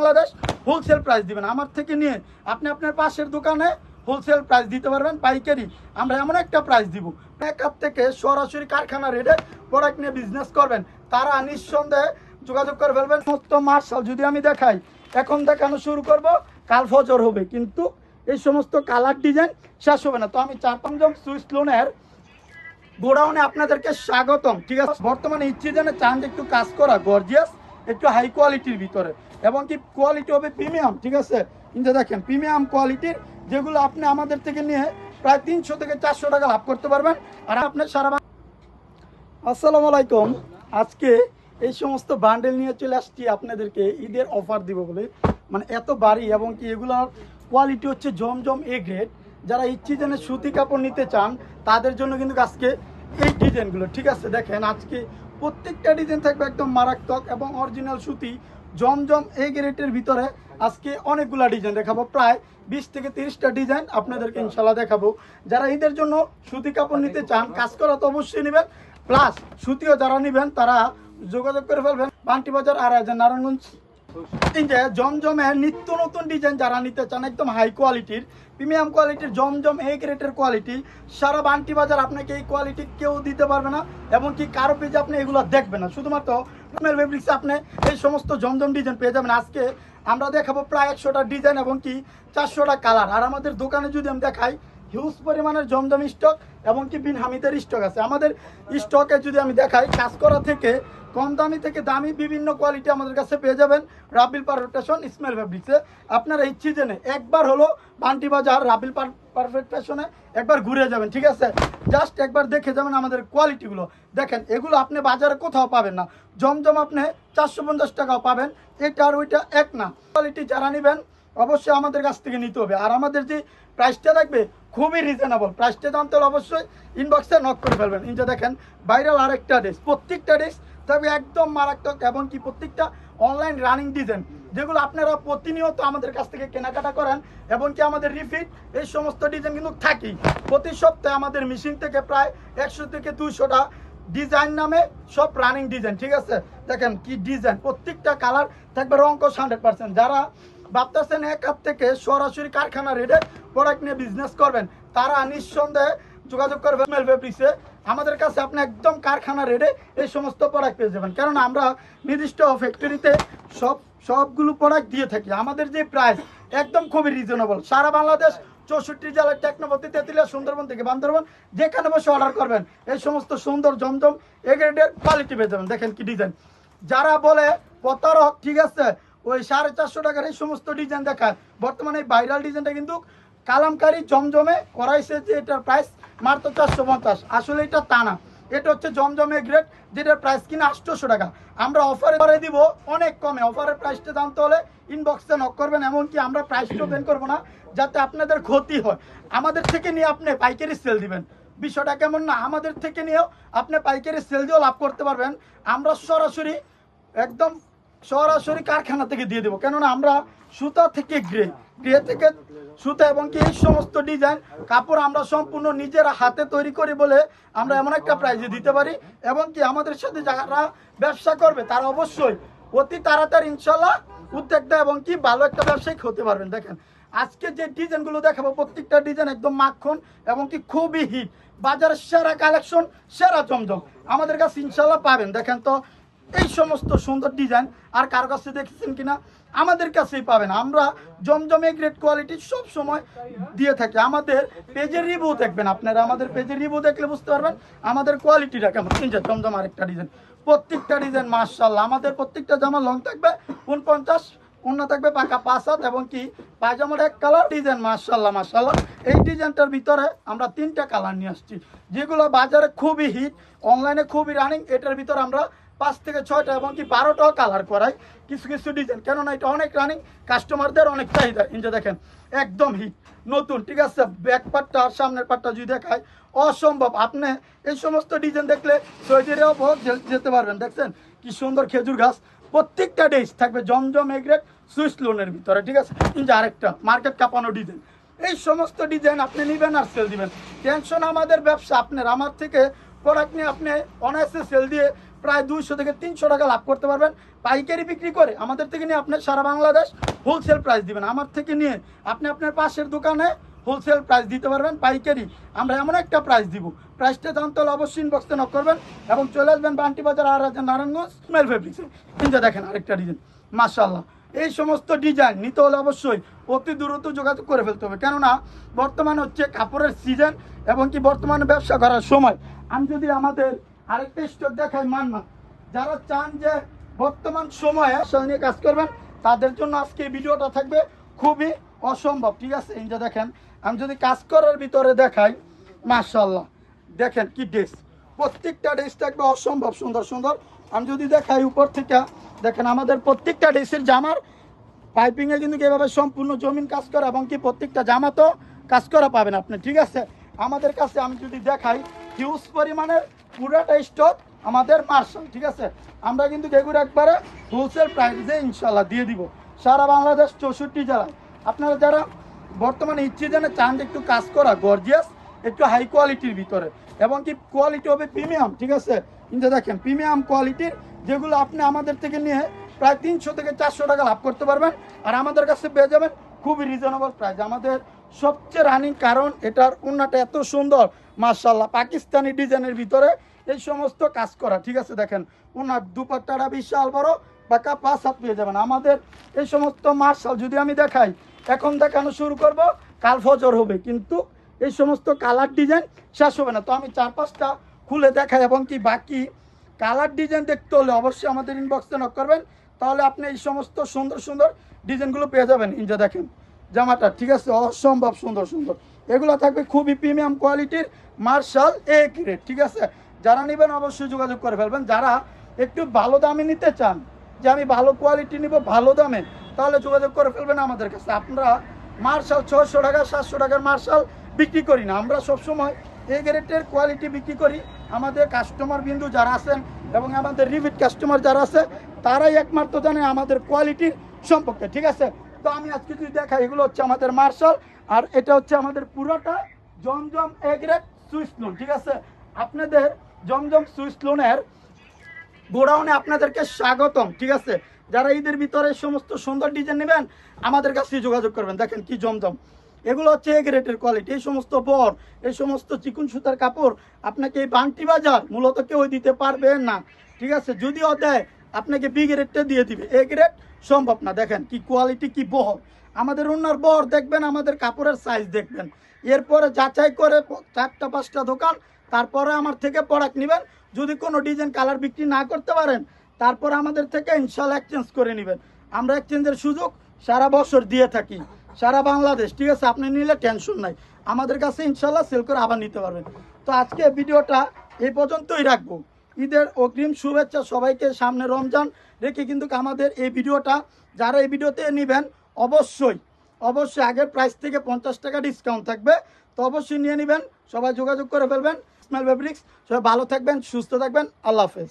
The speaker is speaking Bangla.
বাংলাদেশ হোলসেল প্রাইস দিবেন। আমার থেকে নিয়ে আপনি আপনার পাশের দোকানে হোলসেল প্রাইস দিতে পারবেন, পাইকারি আমরা এমন একটা প্রাইস দিব। মেকআপ থেকে সরাসরি কারখানা রেটে প্রোডাক্ট নিয়ে বিজনেস করবেন, তারা নিঃসন্দেহে যোগাযোগ করে ফেলবেন। সমস্ত মার্শাল যদি আমি দেখাই, এখন দেখানো শুরু করব, কাল ফজর হবে, কিন্তু এই সমস্ত কালার ডিজাইন শেষ হবে না। তো আমি 4-5 সুইস লোনের গোডাউনে আপনাদেরকে স্বাগতম। ঠিক আছে, বর্তমানে ইচ্ছে জানে চান একটু কাজ করা গর্জিয়াস, একটু হাই কোয়ালিটির ভিতরে, এবং কি কোয়ালিটি হবে প্রিমিয়াম। ঠিক আছে, কিন্তু দেখেন প্রিমিয়াম কোয়ালিটির, যেগুলো আপনি আমাদের থেকে নিয়ে প্রায় 300 থেকে 400 টাকা লাভ করতে পারবেন। আর আপনার সারা আসসালামু আলাইকুম, আজকে এই সমস্ত বান্ডেল নিয়ে চলে আসছি আপনাদেরকে ঈদের অফার দিব বলে। মানে এত বাড়ি, এবং কি এগুলোর কোয়ালিটি হচ্ছে জমজম এ গ্রেড। যারা ইচ্ছে জানে সুতি কাপড় নিতে চান তাদের জন্য কিন্তু আজকে এই ডিজাইনগুলো। ঠিক আছে, দেখেন আজকে প্রত্যেকটা ডিজাইন থাকবে একদম মারাত্মক এবং অরিজিনাল সুতি জমজম এ গ্রেডের ভিতরে। আজকে অনেকগুলো ডিজাইন দেখাবো, প্রায় 20 থেকে 30টা ডিজাইন আপনাদেরকে ইনশাল্লাহ দেখাবো। যারা ঈদের জন্য সুতি কাপড় নিতে চান, কাজ করা তো অবশ্যই নেবেন, প্লাস সুতিও যারা নেবেন তারা যোগাযোগ করে ফেলবেন। বান্টি বাজার আর নারায়ণগঞ্জ। এই যে জমজমের নিত্য নতুন ডিজাইন যারা নিতে চান, একদম হাই কোয়ালিটির প্রিমিয়াম কোয়ালিটির জমজম এই গ্রেডের কোয়ালিটি, সারা বান্টি বাজার আপনাকে এই কোয়ালিটি কেউ দিতে পারবে না, এবং কি কারো পেজে আপনি এগুলো দেখবেন না। শুধুমাত্র ফেব্রিক্সে আপনি এই সমস্ত জমজম ডিজাইন পেয়ে যাবেন। আজকে আমরা দেখাবো প্রায় 100টা ডিজাইন এবং কি 400টা কালার। আর আমাদের দোকানে যদি আমি দেখাই, হিউজ পরিমাণের জমজম স্টক এবং কি বিন হামিদের স্টক আছে। আমাদের স্টকে যদি আমি দেখাই, কাজ করা থেকে কম দামি থেকে দামি বিভিন্ন কোয়ালিটি আমাদের কাছে পেয়ে যাবেন রাবিল পারফেক্ট ফ্যাশন ইসমাইল ফেব্রিক্সে। আপনারা এই সিজনে একবার হলো বান্টি বাজার রাবিল পারফেক্ট ফ্যাশনে একবার ঘুরে যাবেন। ঠিক আছে, জাস্ট একবার দেখে যাবেন আমাদের কোয়ালিটিগুলো। দেখেন এগুলো আপনি বাজারে কোথাও পাবেন না। জমজম আপনি 450 টাকাও পাবেন, এটা আর ওইটা এক না। কোয়ালিটি যারা নেবেন অবশ্যই আমাদের কাছ থেকে নিতে হবে। আর আমাদের যে প্রাইসটা থাকবে খুবই রিজনেবল, প্রাইসটা জানতে হলে অবশ্যই ইনবক্সে নক করে ফেলবেন। ইনটা দেখেন ভাইরাল আরেকটা ড্রেস, প্রত্যেকটা ড্রেস তবে একদম মারাত্মক, এবং কি প্রত্যেকটা অনলাইন রানিং ডিজাইন, যেগুলো আপনারা প্রতিনিয়ত আমাদের কাছ থেকে কেনাকাটা করেন, এবং কি আমাদের রিপিট এই সমস্ত ডিজাইন কিন্তু থাকেই। প্রতি সপ্তাহে আমাদের মেশিন থেকে প্রায় 100 থেকে 200টা ডিজাইন নামে সব রানিং ডিজাইন। ঠিক আছে, দেখেন কি ডিজাইন, প্রত্যেকটা কালার থাকবে রঙকশ 100%। যারা ভাবতেছেন এক হাত থেকে সরাসরি কারখানা রেটে প্রোডাক্ট নিয়ে বিজনেস করবেন, তারা নিঃসন্দেহে যোগাযোগ করবেন ফেব্রিক্সে। আমাদের কাছে আপনি একদম কারখানা রেটে এই সমস্ত প্রোডাক্ট পেয়ে যাবেন, কারণ আমরা নির্দিষ্ট ফ্যাক্টরিতে সবগুলো প্রোডাক্ট দিয়ে থাকি। আমাদের যে প্রাইস একদম খুবই রিজনেবল। সারা বাংলাদেশ 64 জেলার টেকনোপতি, তেঁতুলিয়া, সুন্দরবন থেকে বান্দরবন, যেখানে বসে অর্ডার করবেন এই সমস্ত সুন্দর জমজম এ গ্রেডের কোয়ালিটি পেয়ে যাবেন। দেখেন কি ডিজাইন, যারা বলে প্রতারক, ঠিক আছে, ওই 450 টাকার এই সমস্ত ডিজাইন দেখায়। বর্তমানে এই ভাইরাল ডিজাইনটা কিন্তু কালামকারী জমজমে করাইছে, যে এটার প্রাইস মাত্র 450। আসলে এটা তা না, এটা হচ্ছে জমজমে গ্রেড, যেটার প্রাইস কিনা 800 টাকা। আমরা অফারে করে দিব অনেক কমে। অফারের প্রাইসটা জানতে হলে ইনবক্সে নক করবেন, এমনকি আমরা প্রাইসটা ওপেন করবো না যাতে আপনাদের ক্ষতি হয়। আমাদের থেকে নিয়ে আপনি পাইকারি সেল দিবেন, বিষয়টা কেমন না? আমাদের থেকে নিয়েও আপনি পাইকারি সেল দিয়েও লাভ করতে পারবেন। আমরা সরাসরি একদম সরাসরি কারখানা থেকে দিয়ে দেবো, কেননা আমরা সুতা থেকে গ্রে থেকে সুতা, এবং কি এই সমস্ত ডিজাইন কাপড় আমরা সম্পূর্ণ নিজেরা হাতে তৈরি করি বলে আমরা এমন একটা প্রাইজে দিতে পারি। এবং কি আমাদের সাথে যারা ব্যবসা করবে তারা অবশ্যই অতি তাড়াতাড়ি ইনশাল্লাহ উদ্যোক্তা এবং কি ভালো একটা ব্যবসায়িক হতে পারবেন। দেখেন আজকে যে ডিজাইনগুলো দেখাবো, প্রত্যেকটা ডিজাইন একদম মাখন এবং কি খুবই হিট, বাজারের সেরা কালেকশন, সেরা জমজম আমাদের কাছে ইনশাল্লাহ পাবেন। দেখেন তো এই সমস্ত সুন্দর ডিজাইন আর কার কাছে দেখেছেন কিনা, আমাদের কাছেই পাবেন। আমরা জমজমে গ্রেড কোয়ালিটি সব সময় দিয়ে থাকি। আমাদের পেজের রিভিউ দেখবেন, আপনারা আমাদের পেজের রিভিউ দেখলে বুঝতে পারবেন আমাদের কোয়ালিটিটা কেমন। জমজম আরেকটা ডিজাইন, প্রত্যেকটা ডিজাইন মাশাআল্লাহ। আমাদের প্রত্যেকটা জামা লং থাকবে 49, ওন্না থাকবে পাকা 5 হাত, এবং কি পায়জামার এক কালার ডিজাইন। মাশাআল্লাহ মাশাআল্লাহ, এই ডিজাইনটার ভিতরে আমরা 3টা কালার নিয়ে আসছি, যেগুলো বাজারে খুবই হিট, অনলাইনে খুবই রানিং। এটার ভিতরে আমরা 5 থেকে 6টা এবং কি 12টাও কালার করাই কিছু কিছু ডিজাইন, কেননা এটা অনেক রানিং, কাস্টমারদের অনেক চাহিদা। ইনটা দেখেন একদম হিট নতুন। ঠিক আছে, ব্যাক পার্টটা আর সামনের পার্টটা যদি দেখায় অসম্ভব। আপনি এই সমস্ত ডিজাইন দেখলে সৌদিরেও বহুত যেতে পারবেন। দেখছেন কি সুন্দর খেজুর গাছ, প্রত্যেকটা ড্রেস থাকবে জমজম এ গ্রেড সুইস লোনের ভিতরে। ঠিক আছে, ইনটা আরেকটা মার্কেট কাঁপানো ডিজাইন। এই সমস্ত ডিজাইন আপনি নেবেন আর সেল দিবেন, টেনশন আমাদের ব্যবসা। আপনার আমার থেকে প্রোডাক্ট নিয়ে আপনি অনায়াসে সেল দিয়ে প্রায় 200 থেকে 300 টাকা লাভ করতে পারবেন পাইকারি বিক্রি করে। আমাদের থেকে নিয়ে আপনি সারা বাংলাদেশ হোলসেল প্রাইস দিবেন। আমার থেকে নিয়ে আপনি আপনার পাশের দোকানে হোলসেল প্রাইস দিতে পারবেন পাইকারি। আমরা এমন একটা প্রাইস দিব, প্রাইসটা জানতে হলে অবশ্যই ইনবক্সে নক করবেন এবং চলে আসবেন বান্টি বাজার আর নারায়ণগঞ্জ স্মেল ফেব্রিক্সে। কিন্তু দেখেন আরেকটা ডিজাইন, মাশাআল্লাহ। এই সমস্ত ডিজাইন নিতে হলে অবশ্যই অতি দ্রুত যোগাযোগ করে ফেলতে হবে, কেননা বর্তমানে হচ্ছে কাপড়ের সিজন এবং কি বর্তমানে ব্যবসা করার সময়। আমি যদি আমাদের আরেকটা স্টক দেখাই, মানমা, যারা চান যে বর্তমান সময়ে নিয়ে কাজ করবেন তাদের জন্য আজকে এই ভিডিওটা থাকবে খুবই অসম্ভব। ঠিক আছে, এই যে দেখেন আমি যদি কাজ করার ভিতরে দেখাই, মাশাআল্লাহ দেখেন কি ড্রেস, প্রত্যেকটা ড্রেস থাকবে অসম্ভব সুন্দর সুন্দর। আমি যদি দেখাই উপর থেকে দেখেন আমাদের প্রত্যেকটা ড্রেসের জামার পাইপিংয়ে কিন্তু এভাবে সম্পূর্ণ জমিন কাজ করা এবং কি প্রত্যেকটা জামা তো কাজ করা পাবেন আপনি। ঠিক আছে, আমাদের কাছে আমি যদি দেখাই হিউজ পরিমাণের পুরাটা স্টক আমাদের মার্শাল। ঠিক আছে, আমরা কিন্তু এগুলো একবারে হোলসেল প্রাইসে ইনশাল্লাহ দিয়ে দিব সারা বাংলাদেশ 64 জেলায়। আপনারা যারা বর্তমানে ইচ্ছে জানে চান একটু কাজ করা গর্জিয়াস, একটু হাই কোয়ালিটির ভিতরে এবং কি কোয়ালিটি হবে প্রিমিয়াম। ঠিক আছে, কিন্তু দেখেন প্রিমিয়াম কোয়ালিটির যেগুলো আপনি আমাদের থেকে নিয়ে প্রায় 300 থেকে 400 টাকা লাভ করতে পারবেন আর আমাদের কাছে পেয়ে যাবেন খুবই রিজনেবল প্রাইস। আমাদের সবচেয়ে রানিং কারণ এটার ওন্নাটা এত সুন্দর, মাশাআল্লাহ, পাকিস্তানি ডিজাইনের ভিতরে এই সমস্ত কাজ করা। ঠিক আছে, দেখেন ওনার দুপাট্টাটা বিশাল বড়, বাঁকা 5 হাত পেয়ে যাবেন। আমাদের এই সমস্ত মার্শাল যদি আমি দেখাই, এখন দেখানো শুরু করব কাল ফজর হবে, কিন্তু এই সমস্ত কালার ডিজাইন শেষ হবে না। তো আমি 4-5টা খুলে দেখাই এবং কি বাকি কালার ডিজাইন দেখতে হলে অবশ্যই আমাদের ইনবক্সে নক করবেন, তাহলে আপনি এই সমস্ত সুন্দর সুন্দর ডিজাইনগুলো পেয়ে যাবেন। ইনজা দেখেন জামাটা, ঠিক আছে, অসম্ভব সুন্দর সুন্দর। এগুলো থাকবে খুবই প্রিমিয়াম কোয়ালিটির মার্শাল এ গ্রেড। ঠিক আছে, যারা নেবেন অবশ্যই যোগাযোগ করে ফেলবেন। যারা একটু ভালো দামে নিতে চান যে আমি ভালো কোয়ালিটি নিব ভালো দামে, তাহলে যোগাযোগ করে ফেলবেন আমাদের কাছে। আপনারা মার্শাল 600 টাকা 700 টাকার মার্শাল বিক্রি করি না, আমরা সবসময় এ গ্রেডের কোয়ালিটি বিক্রি করি। আমাদের কাস্টমার বিন্দু যারা আছেন এবং আমাদের রিপিট কাস্টমার যারা আছে তারাই একমাত্র জানে আমাদের কোয়ালিটির সম্পর্কে। ঠিক আছে, তো আমি আজকে যদি দেখাই, এগুলো হচ্ছে আমাদের মার্শাল আর এটা হচ্ছে আমাদের পুরোটা জমজম এ গ্রেড সুইস লোন। ঠিক আছে, আপনাদের জমজম সুইস লোনের গোডাউনে আপনাদেরকে স্বাগতম। ঠিক আছে, যারা ঈদের ভিতরে সমস্ত সুন্দর ডিজাইন নেবেন আমাদের কাছে যোগাযোগ করবেন। দেখেন কি জমজম, এগুলো হচ্ছে এ গ্রেডের কোয়ালিটি। এই সমস্ত বর, এই সমস্ত চিকুন সুতার কাপড় আপনাকে এই বান্টি বাজার মূলত কেউ দিতে পারবে না। ঠিক আছে, যদিও দেয় আপনাকে বি গ্রেডটা দিয়ে দিবে, এ গ্রেড সম্ভব না। দেখেন কি কোয়ালিটি, কি বহর, আমাদের অন্যার বর দেখবেন, আমাদের কাপড়ের সাইজ দেখবেন, এরপরে যাচাই করে 4-5টা দোকান, তারপরে আমার থেকে প্রোডাক্ট নেবেন। যদি কোনো ডিজাইন কালার বিক্রি না করতে পারেন তারপর আমাদের থেকে ইনশাল্লাহ এক্সচেঞ্জ করে নেবেন। আমরা এক্সচেঞ্জের সুযোগ সারা বছর দিয়ে থাকি সারা বাংলাদেশ। ঠিক আছে, আপনি নিলে টেনশন নাই, আমাদের কাছে ইনশাল্লাহ সেল করে আবার নিতে পারবেন। তো আজকে ভিডিওটা এই পর্যন্তই রাখবো। ঈদের অগ্রিম শুভেচ্ছা সবাইকে। সামনে রমজান রেখে কিন্তু আমাদের এই ভিডিওটা যারা এই ভিডিওতে নেবেন অবশ্যই অবশ্যই আগের প্রাইস থেকে 50 টাকা ডিসকাউন্ট থাকবে, তো অবশ্যই নিয়ে নেবেন। সবাই যোগাযোগ করে ফেলবেন স্মেল ফেব্রিক্স। সবাই ভালো থাকবেন, সুস্থ থাকবেন, আল্লাহ হাফেজ।